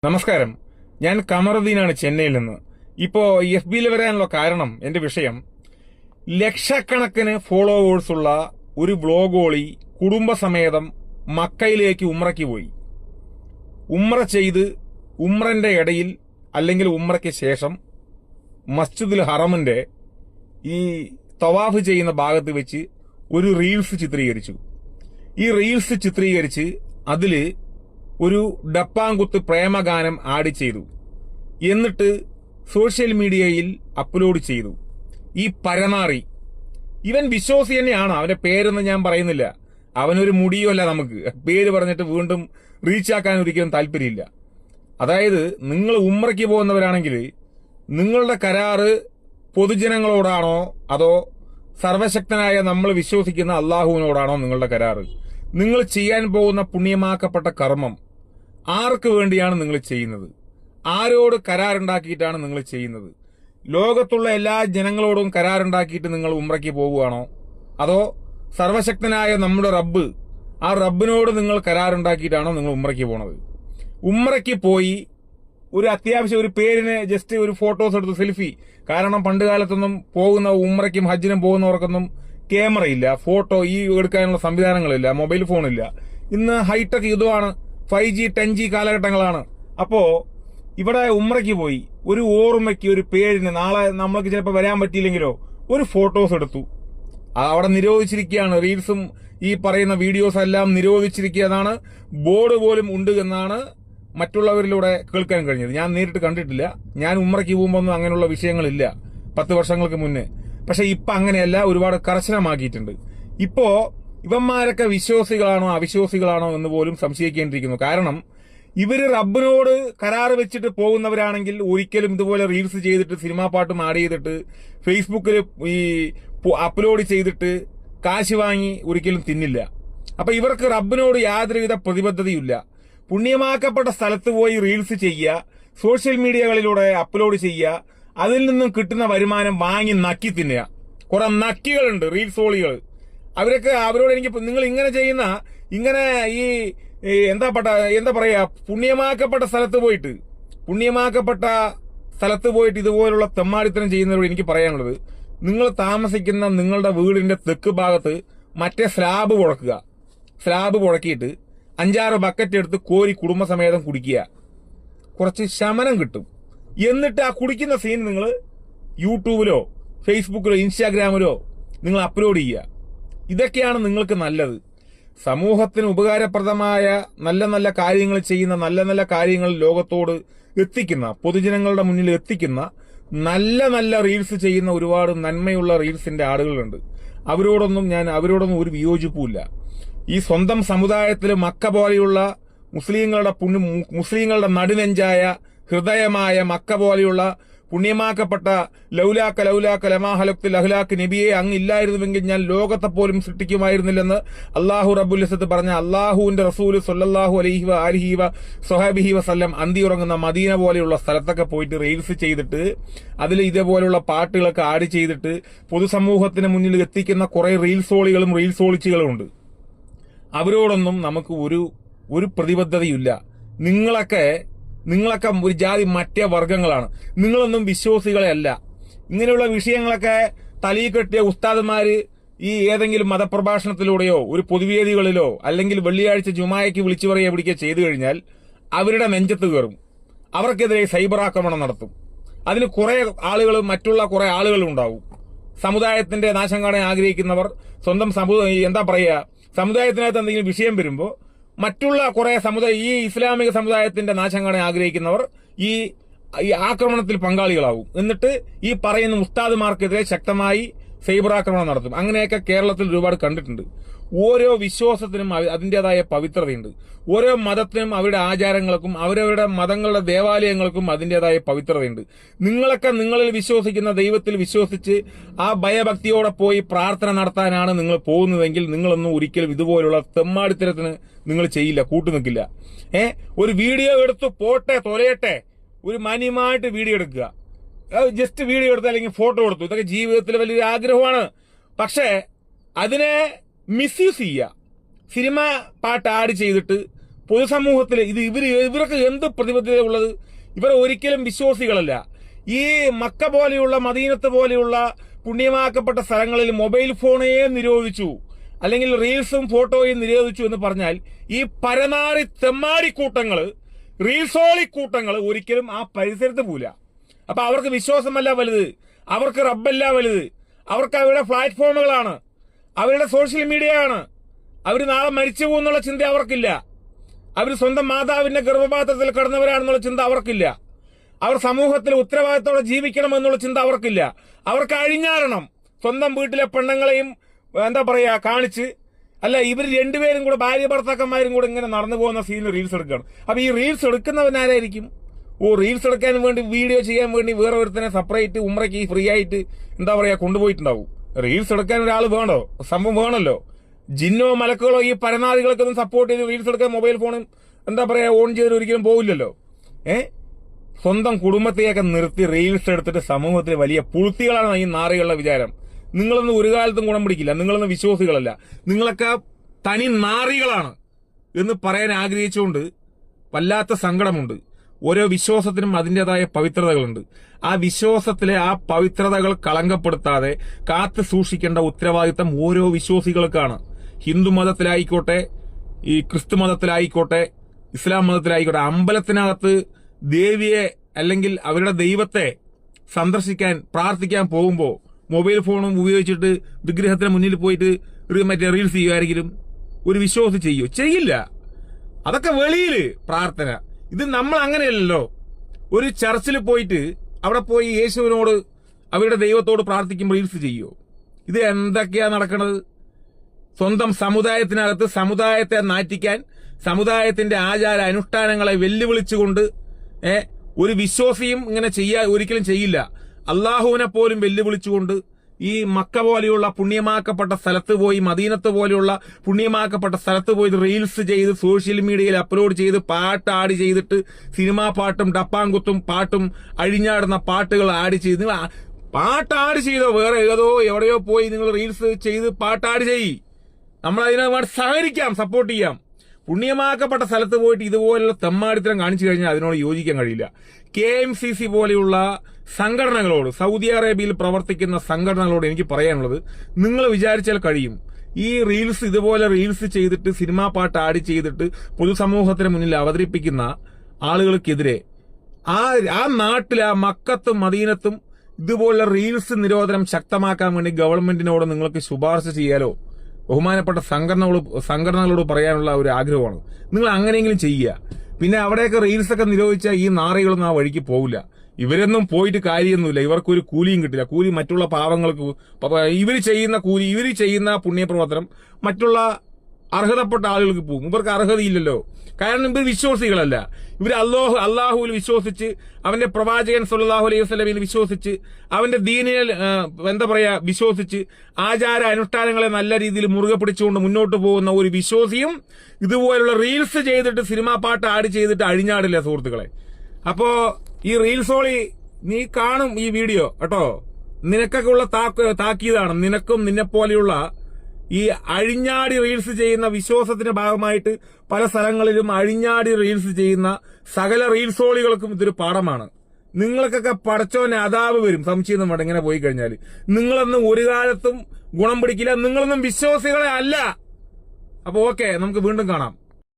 നമസ്കാരം. ഞാൻ കമറുദ്ദീനാണ്, ചെന്നൈയിൽ നിന്ന്. ഇപ്പോ FBയിൽ വരാനുള്ള കാരണം, എന്റെ വിഷയം, ലക്ഷക്കണക്കിന് ഫോളോവേഴ്സ് ഉള്ള ഒരു വ്ളോഗോളി കുടുംബസമേതം മക്കയിലേക്ക് ഉംറയ്ക്ക് പോയി. ഉംറ ചെയ്ത് ഉംറന്റെ ഇടയിൽ അല്ലെങ്കിൽ ഉംറയ്ക്ക് ശേഷം മസ്ജിദുൽ ഹറമിന്റെ ഈ തവാഫ് ചെയ്യുന്ന ഭാഗത്ത് വെച്ച് ഒരു റീൽസ് ചിത്രീകരിച്ചു. ഈ റീൽസ് ചിത്രീകരിച്ച് അതില് ഒരു ഡപ്പാങ്കുത്ത് പ്രേമഗാനം ആഡ് ചെയ്തു. എന്നിട്ട് സോഷ്യൽ മീഡിയയിൽ അപ്ലോഡ് ചെയ്തു. ഈ പരനാറി ഇവൻ വിശ്വാസി തന്നെയാണ്. അവന്റെ പേരൊന്നും ഞാൻ പറയുന്നില്ല. അവനൊരു മുടിയോ അല്ല. നമുക്ക് പേര് പറഞ്ഞിട്ട് വീണ്ടും റീച്ചാക്കാൻ ഒരിക്കലും താല്പര്യമില്ല. അതായത്, നിങ്ങൾ ഉംറയ്ക്ക് പോകുന്നവരാണെങ്കിൽ നിങ്ങളുടെ കരാറ് പൊതുജനങ്ങളോടാണോ അതോ സർവശക്തനായ നമ്മൾ വിശ്വസിക്കുന്ന അള്ളാഹുവിനോടാണോ നിങ്ങളുടെ കരാറ്? നിങ്ങൾ ചെയ്യാൻ പോകുന്ന പുണ്യമാക്കപ്പെട്ട കർമ്മം ആർക്ക് വേണ്ടിയാണ് നിങ്ങൾ ചെയ്യുന്നത്? ആരോട് കരാറുണ്ടാക്കിയിട്ടാണ് നിങ്ങൾ ചെയ്യുന്നത്? ലോകത്തുള്ള എല്ലാ ജനങ്ങളോടും കരാറുണ്ടാക്കിയിട്ട് നിങ്ങൾ ഉംറയ്ക്ക് പോവുകയാണോ അതോ സർവശക്തനായ നമ്മുടെ റബ്ബ്, ആ റബ്ബിനോട് നിങ്ങൾ കരാറുണ്ടാക്കിയിട്ടാണോ നിങ്ങൾ ഉംറയ്ക്ക് പോണത്? ഉംറയ്ക്ക് പോയി ഒരു അത്യാവശ്യം ഒരു പേരിന് ജസ്റ്റ് ഒരു ഫോട്ടോസ് എടുത്ത് സെൽഫി. കാരണം പണ്ട് കാലത്തൊന്നും പോകുന്ന ഉംറയ്ക്കും ഹജ്ജിനും പോകുന്നവർക്കൊന്നും ക്യാമറയില്ല, ഫോട്ടോ ഈ എടുക്കാനുള്ള സംവിധാനങ്ങളില്ല, മൊബൈൽ ഫോണില്ല. ഇന്ന് ഹൈടെക് യുദ്ധമാണ്, 5G 10G കാലഘട്ടങ്ങളാണ്. അപ്പോ ഇവിടെ ഉംറയ്ക്ക് പോയി ഒരു ഓർമ്മയ്ക്ക്, ഒരു പേരിന്, നാളെ നമ്മൾക്ക് ചിലപ്പോൾ വരാൻ പറ്റിയില്ലെങ്കിലോ ഒരു ഫോട്ടോസ് എടുത്തു. അവിടെ നിരോധിച്ചിരിക്കുകയാണ്. റീൽസും ഈ പറയുന്ന വീഡിയോസ് എല്ലാം നിരോധിച്ചിരിക്കുകയാണ്. ബോർഡ് പോലും ഉണ്ട് എന്നാണ് മറ്റുള്ളവരിലൂടെ കേൾക്കാൻ കഴിഞ്ഞത്. ഞാൻ നേരിട്ട് കണ്ടിട്ടില്ല. ഞാൻ ഉംറയ്ക്ക് പോകുമ്പോൾ ഒന്നും അങ്ങനെയുള്ള വിഷയങ്ങളില്ല 10 വർഷങ്ങൾക്ക് മുന്നേ. പക്ഷെ ഇപ്പൊ അങ്ങനെയല്ല, ഒരുപാട് കർശനമാക്കിയിട്ടുണ്ട്. ഇപ്പോ ഇവന്മാരൊക്കെ വിശ്വാസികളാണോ അവിശ്വാസികളാണോ എന്ന് പോലും സംശയിക്കേണ്ടിയിരിക്കുന്നു. കാരണം ഇവര് റബ്ബിനോട് കരാറ് വെച്ചിട്ട് പോകുന്നവരാണെങ്കിൽ ഒരിക്കലും ഇതുപോലെ റീൽസ് ചെയ്തിട്ട് സിനിമാ പാട്ടും ആഡ് ചെയ്തിട്ട് ഫേസ്ബുക്കിൽ ഈ അപ്ലോഡ് ചെയ്തിട്ട് കാശ് വാങ്ങി ഒരിക്കലും തിന്നില്ല. അപ്പൊ ഇവർക്ക് റബ്ബിനോട് യാതൊരുവിധ പ്രതിബദ്ധതയില്ല. പുണ്യമാക്കപ്പെട്ട സ്ഥലത്ത് പോയി റീൽസ് ചെയ്യുക, സോഷ്യൽ മീഡിയകളിലൂടെ അപ്ലോഡ് ചെയ്യുക, അതിൽ നിന്നും കിട്ടുന്ന വരുമാനം വാങ്ങി നക്കി തിന്നുക. കുറെ നക്കികളുണ്ട്, റീൽസോളികൾ. അവരോട് എനിക്ക് നിങ്ങൾ ഇങ്ങനെ ചെയ്യുന്ന, ഇങ്ങനെ ഈ എന്താ പറയാ, പുണ്യമാക്കപ്പെട്ട സ്ഥലത്ത് പോയിട്ട് ഇതുപോലുള്ള തെമ്മാടിത്തരം ചെയ്യുന്നവരോട് എനിക്ക് പറയാനുള്ളത്, നിങ്ങൾ താമസിക്കുന്ന നിങ്ങളുടെ വീടിന്റെ തെക്ക് ഭാഗത്ത് മറ്റേ സ്ലാബ് പുഴക്കിയിട്ട് 5-6 ബക്കറ്റ് എടുത്ത് കോരി കുടുംബസമേതം കുടിക്കുക. കുറച്ച് ശമനം കിട്ടും. എന്നിട്ട് ആ കുടിക്കുന്ന സീൻ നിങ്ങൾ യൂട്യൂബിലോ ഫേസ്ബുക്കിലോ ഇൻസ്റ്റാഗ്രാമിലോ നിങ്ങൾ അപ്ലോഡ് ചെയ്യുക. ഇതൊക്കെയാണ് നിങ്ങൾക്ക് നല്ലത്. സമൂഹത്തിന് ഉപകാരപ്രദമായ നല്ല നല്ല കാര്യങ്ങൾ ചെയ്യുന്ന, നല്ല നല്ല കാര്യങ്ങൾ ലോകത്തോട് എത്തിക്കുന്ന, പൊതുജനങ്ങളുടെ മുന്നിൽ എത്തിക്കുന്ന നല്ല നല്ല റീൽസ് ചെയ്യുന്ന ഒരുപാട് നന്മയുള്ള റീൽസിന്റെ ആളുകളുണ്ട്. അവരോടൊന്നും ഒരു വിയോജിപ്പുമില്ല. ഈ സ്വന്തം സമുദായത്തിൽ മക്ക പോലെയുള്ള മുസ്ലിങ്ങളുടെ നടുനെഞ്ചായ ഹൃദയമായ മക്ക പോലെയുള്ള പുണ്യമാക്കപ്പെട്ട ലൗലാക്ക ലമാഹലക്തുൽ അഹ്ലാക്ക് നബിയെ അങ്ങില്ലായിരുന്നുവെങ്കിൽ ഞാൻ ലോകത്തെ പോലും സൃഷ്ടിക്കുമായിരുന്നില്ലെന്ന് അല്ലാഹു റബ്ബുൽ ഇസ്സത്ത് പറഞ്ഞ അല്ലാഹുവിന്റെ റസൂല് സ്വല്ലല്ലാഹു അലൈഹി വആലിഹി വസഹബിഹി വസല്ലം അന്തി ഉറങ്ങുന്ന മദീന പോലെയുള്ള സ്ഥലത്തൊക്കെ പോയിട്ട് റീൽസ് ചെയ്തിട്ട് അതിൽ ഇതേപോലെയുള്ള പാട്ടുകളൊക്കെ ആഡ് ചെയ്തിട്ട് പൊതുസമൂഹത്തിന് മുന്നിൽ എത്തിക്കുന്ന കുറെ റീൽസോളിച്ചുകളും ഉണ്ട്. അവരോടൊന്നും നമുക്ക് ഒരു പ്രതിബദ്ധതയില്ല. നിങ്ങളൊക്കെ ഒരു ജാതി മറ്റേ വർഗങ്ങളാണ്. നിങ്ങളൊന്നും വിശ്വാസികളെ അല്ല. ഇങ്ങനെയുള്ള വിഷയങ്ങളൊക്കെ തലയിൽ കെട്ടിയ ഉസ്താദുമാര് ഈ ഏതെങ്കിലും മതപ്രഭാഷണത്തിലൂടെയോ ഒരു പൊതുവേദികളിലോ അല്ലെങ്കിൽ വെള്ളിയാഴ്ച ജുമായയ്ക്ക് വിളിച്ചു പിടിക്കുക ചെയ്തു കഴിഞ്ഞാൽ അവരുടെ നെഞ്ചത്ത് കയറും. അവർക്കെതിരെ സൈബർ ആക്രമണം നടത്തും. അതിന് മറ്റുള്ള കുറെ ആളുകൾ ഉണ്ടാവും. സമുദായത്തിന്റെ നാശം കാണാൻ ആഗ്രഹിക്കുന്നവർ, സ്വന്തം സമുദായത്തിനകത്ത് എന്തെങ്കിലും വിഷയം വരുമ്പോൾ മറ്റുള്ള കുറെ ഈ ഇസ്ലാമിക സമുദായത്തിന്റെ നാശം കാണാൻ ആഗ്രഹിക്കുന്നവർ ഈ ആക്രമണത്തിൽ പങ്കാളികളാവും. എന്നിട്ട് ഈ പറയുന്ന ഉസ്താദുമാർക്കെതിരെ ശക്തമായി സൈബർ ആക്രമണം നടത്തും. അങ്ങനെയൊക്കെ കേരളത്തിൽ ഒരുപാട് കണ്ടിട്ടുണ്ട്. ഓരോ വിശ്വാസത്തിനും അതിന്റേതായ പവിത്രതയുണ്ട്. ഓരോ മതത്തിനും അവരുടെ ആചാരങ്ങൾക്കും അവരവരുടെ മതങ്ങളുടെ ദേവാലയങ്ങൾക്കും അതിന്റേതായ പവിത്രതയുണ്ട്. നിങ്ങളൊക്കെ നിങ്ങളിൽ വിശ്വസിക്കുന്ന ദൈവത്തിൽ വിശ്വസിച്ച് ആ ഭയഭക്തിയോടെ പോയി പ്രാർത്ഥന നടത്താനാണ് നിങ്ങൾ പോകുന്നതെങ്കിൽ നിങ്ങളൊന്നും ഒരിക്കലും ഇതുപോലുള്ള തെമ്മാടിത്തരത്തിന് നിങ്ങൾ ചെയ്യില്ല, കൂട്ടുനിൽക്കില്ല. ഒരു വീഡിയോ എടുത്ത് പോട്ടെ, തൊലയട്ടെ, ഒരു മാന്യമായിട്ട് വീഡിയോ എടുക്കുക. ജസ്റ്റ് വീഡിയോ എടുത്ത് അല്ലെങ്കിൽ ഫോട്ടോ എടുത്തു, ഇതൊക്കെ ജീവിതത്തിൽ വലിയൊരു ആഗ്രഹമാണ്. പക്ഷേ അതിനെ മിസ്യൂസ് ചെയ്യുക. സിനിമ പാട്ട് ആഡ് ചെയ്തിട്ട് പൊതുസമൂഹത്തിൽ ഇവർക്ക് എന്ത് പ്രതിബദ്ധത ഉള്ളത്? ഇവർ ഒരിക്കലും വിശ്വാസികളല്ല. ഈ മക്ക പോലെയുള്ള മദീനത്ത് പോലെയുള്ള പുണ്യമാക്കപ്പെട്ട സ്ഥലങ്ങളിൽ മൊബൈൽ ഫോണേ നിരോധിച്ചു, അല്ലെങ്കിൽ റീൽസും ഫോട്ടോയും നിരോധിച്ചു എന്ന് പറഞ്ഞാൽ ഈ പരനാറി തെമ്മാടി കൂട്ടങ്ങള്, റീൽസോളി കൂട്ടങ്ങൾ ഒരിക്കലും ആ പരിസരത്ത് പോവില്ല. അപ്പൊ അവർക്ക് വിശ്വാസമല്ല വലുത്, അവർക്ക് റബ്ബല്ല വലുത്, അവർക്ക് അവരുടെ പ്ലാറ്റ്ഫോമുകളാണ്, അവരുടെ സോഷ്യൽ മീഡിയ ആണ്. അവർ നാളെ മരിച്ചു പോകുന്നുള്ള ചിന്ത അവർക്കില്ല. അവർ സ്വന്തം മാതാവിന്റെ ഗർഭപാത്രത്തിൽ കടന്നവരാണെന്നുള്ള ചിന്ത അവർക്കില്ല. അവർ സമൂഹത്തിൽ ഉത്തരവാദിത്തോടെ ജീവിക്കണം എന്നുള്ള ചിന്ത അവർക്കില്ല. അവർക്ക് അഴിഞ്ഞാടണം. സ്വന്തം വീട്ടിലെ പെണ്ണുങ്ങളെയും കാണിച്ച്, അല്ല ഇവർ രണ്ടുപേരും കൂടെ ഭാര്യ ഭർത്താക്കന്മാരും കൂടെ ഇങ്ങനെ നടന്നു പോകുന്ന സീനിൽ റീൽസ് എടുക്കുകയാണ്. അപ്പൊ ഈ റീൽസ് എടുക്കുന്നവനാരായിരിക്കും? റീൽസ് എടുക്കാൻ വേണ്ടി, വീഡിയോ ചെയ്യാൻ വേണ്ടി വേറെ ഒരുത്തനെ സെപ്പറേറ്റ് ഉമ്രയ്ക്ക് ഫ്രീ ആയിട്ട് കൊണ്ടുപോയിട്ടുണ്ടാവും. റീൽസ് എടുക്കാൻ ഒരാൾ വേണോ? സംഭവം വേണമല്ലോ. ജിന്നോ മലക്കുകളോ ഈ പരനാദികളൊക്കെ ഒന്നും സപ്പോർട്ട് ചെയ്ത് റീൽസ് എടുക്കാൻ മൊബൈൽ ഫോണും ഓൺ ചെയ്തിട്ട് ഒരിക്കലും പോവില്ലല്ലോ. സ്വന്തം കുടുംബത്തെയൊക്കെ നിർത്തി റീൽസ് എടുത്തിട്ട് സമൂഹത്തിൽ വലിയ പുളുത്തികളാണ് ഈ നാറികളുടെ വിചാരം. നിങ്ങളൊന്നും ഒരു കാലത്തും ഗുണം പിടിക്കില്ല, നിങ്ങളൊന്നും വിശ്വാസികളല്ല, നിങ്ങളൊക്കെ തനി നാറികളാണ് എന്ന് പറയാൻ ആഗ്രഹിച്ചുകൊണ്ട് വല്ലാത്ത സങ്കടമുണ്ട്. ഓരോ വിശ്വാസത്തിനും അതിൻ്റെതായ പവിത്രതകളുണ്ട്. ആ വിശ്വാസത്തിലെ ആ പവിത്രതകൾ കളങ്കപ്പെടുത്താതെ കാത്തു സൂക്ഷിക്കേണ്ട ഉത്തരവാദിത്തം ഓരോ വിശ്വാസികൾക്കാണ്. ഹിന്ദു മതത്തിലായിക്കോട്ടെ, ഈ ക്രിസ്തു മതത്തിലായിക്കോട്ടെ, ഇസ്ലാം മതത്തിലായിക്കോട്ടെ, അമ്പലത്തിനകത്ത് ദേവിയെ അല്ലെങ്കിൽ അവരുടെ ദൈവത്തെ സന്ദർശിക്കാൻ, പ്രാർത്ഥിക്കാൻ പോകുമ്പോൾ മൊബൈൽ ഫോണും ഉപയോഗിച്ചിട്ട് വിഗ്രഹത്തിന് മുന്നിൽ പോയിട്ട് റീൽസ് ചെയ്യുമായിരിക്കും ഒരു വിശ്വാസം ചെയ്യില്ല. അതൊക്കെ വെളിയില് പ്രാർത്ഥന. ഇത് നമ്മൾ അങ്ങനെയല്ലല്ലോ. ഒരു ചർച്ചിൽ പോയിട്ട് അവിടെ പോയി യേശുവിനോട്, അവരുടെ ദൈവത്തോട് പ്രാർത്ഥിക്കുമ്പോൾ റീൽസ് ചെയ്യോ? ഇത് എന്തൊക്കെയാ നടക്കുന്നത്? സ്വന്തം സമുദായത്തിനകത്ത് സമുദായത്തെ നാറ്റിക്കാൻ, സമുദായത്തിന്റെ ആചാര അനുഷ്ഠാനങ്ങളെ വെല്ലുവിളിച്ചുകൊണ്ട് ഒരു വിശ്വാസിയും ഇങ്ങനെ ഒരിക്കലും ചെയ്യില്ല. അള്ളാഹുവിനെ പോലും വെല്ലുവിളിച്ചുകൊണ്ട് ഈ മക്ക പോലെയുള്ള പുണ്യമാക്കപ്പെട്ട സ്ഥലത്ത് പോയി, മദീനത്ത് പോലെയുള്ള പുണ്യമാക്കപ്പെട്ട സ്ഥലത്ത് പോയി റീൽസ് ചെയ്ത് സോഷ്യൽ മീഡിയയിൽ അപ്ലോഡ് ചെയ്ത് പാട്ട് ആഡ് ചെയ്തിട്ട്, സിനിമാ പാട്ടും ഡപ്പാങ്കുത്തും പാട്ടും അഴിഞ്ഞാടുന്ന പാട്ടുകൾ ആഡ് ചെയ്ത്, നിങ്ങൾ പാട്ട് ആഡ് ചെയ്തോ, വേറെ എവിടെയോ പോയി നിങ്ങൾ റീൽസ് ചെയ്ത് പാട്ട് ആഡ് ചെയ്യ്. നമ്മൾ അതിനോട് സഹകരിക്കാം, സപ്പോർട്ട് ചെയ്യാം. പുണ്യമാക്കപ്പെട്ട സ്ഥലത്ത് പോയിട്ട് ഇതുപോലുള്ള തെമ്മാടിത്തരം കാണിച്ചു കഴിഞ്ഞാൽ അതിനോട് യോജിക്കാൻ കഴിയില്ല. KMCC പോലെയുള്ള സംഘടനകളോട്, സൗദി അറേബ്യയിൽ പ്രവർത്തിക്കുന്ന സംഘടനകളോട് എനിക്ക് പറയാനുള്ളത്, നിങ്ങൾ വിചാരിച്ചാൽ കഴിയും. ഈ റീൽസ്, ഇതുപോലെ റീൽസ് ചെയ്തിട്ട് സിനിമാ പാട്ട് ആഡ് ചെയ്തിട്ട് പൊതുസമൂഹത്തിന് മുന്നിൽ അവതരിപ്പിക്കുന്ന ആളുകൾക്കെതിരെ ആ നാട്ടിലെ ആ മക്കത്തും മദീനത്തും ഇതുപോലുള്ള റീൽസ് നിരോധനം ശക്തമാക്കാൻ വേണ്ടി ഗവൺമെന്റിനോട് നിങ്ങൾക്ക് ശുപാർശ ചെയ്യാലോ? ബഹുമാനപ്പെട്ട സംഘടനകളോട് പറയാനുള്ള ഒരു ആഗ്രഹമാണ്. നിങ്ങൾ അങ്ങനെയെങ്കിലും ചെയ്യുക. പിന്നെ അവിടെയൊക്കെ റീൽസൊക്കെ നിരോധിച്ചാൽ ഈ നാറികളൊന്നും ആ വഴിക്ക് പോകില്ല. ഇവരൊന്നും പോയിട്ട് കാര്യമൊന്നുമില്ല. ഇവർക്കൊരു കൂലിയും കിട്ടില്ല. കൂലി മറ്റുള്ള പാവങ്ങൾക്ക്, ഇവർ ചെയ്യുന്ന പുണ്യപ്രവർത്തനം മറ്റുള്ള അർഹതപ്പെട്ട ആളുകൾക്ക് പോകും. ഇവർക്ക് അർഹതയില്ലല്ലോ. കാരണം ഇവർ വിശ്വാസികളല്ല. ഇവർ അള്ളാഹുവിൽ വിശ്വസിച്ച്, അവന്റെ പ്രവാചകൻ സല്ലല്ലാഹു അലൈഹി വസല്ലമയിൽ വിശ്വസിച്ച്, അവന്റെ ദീനിൽ വിശ്വസിച്ച്, ആചാര അനുഷ്ഠാനങ്ങളെ നല്ല രീതിയിൽ മുറുകെ പിടിച്ചുകൊണ്ട് മുന്നോട്ട് പോകുന്ന ഒരു വിശ്വാസിയും ഇതുപോലുള്ള റീൽസ് ചെയ്തിട്ട് സിനിമാ പാട്ട് ആഡ് ചെയ്തിട്ട് അഴിഞ്ഞാടില്ല സുഹൃത്തുക്കളെ. അപ്പോ ഈ റീൽസോളി നീ കാണും ഈ വീഡിയോ കേട്ടോ. നിനക്കൊക്കെ ഉള്ള താക്കീതാണ്. നിനക്കും നിന്നെപ്പോലെയുള്ള ഈ അഴിഞ്ഞാടി റീൽസ് ചെയ്യുന്ന വിശ്വാസത്തിന്റെ ഭാഗമായിട്ട് പല സ്ഥലങ്ങളിലും അഴിഞ്ഞാടി റീൽസ് ചെയ്യുന്ന സകല റീൽസോളികൾക്കും ഇതൊരു പാഠമാണ്. നിങ്ങൾക്കൊക്കെ പടച്ചോനെ അതാവ് വരും, സംശയം വേണ്ട. ഇങ്ങനെ പോയി കഴിഞ്ഞാൽ നിങ്ങളൊന്നും ഒരു കാലത്തും ഗുണം പിടിക്കില്ല. നിങ്ങളൊന്നും വിശ്വാസികളെ അല്ല. അപ്പൊ ഓക്കെ, നമുക്ക് വീണ്ടും കാണാം.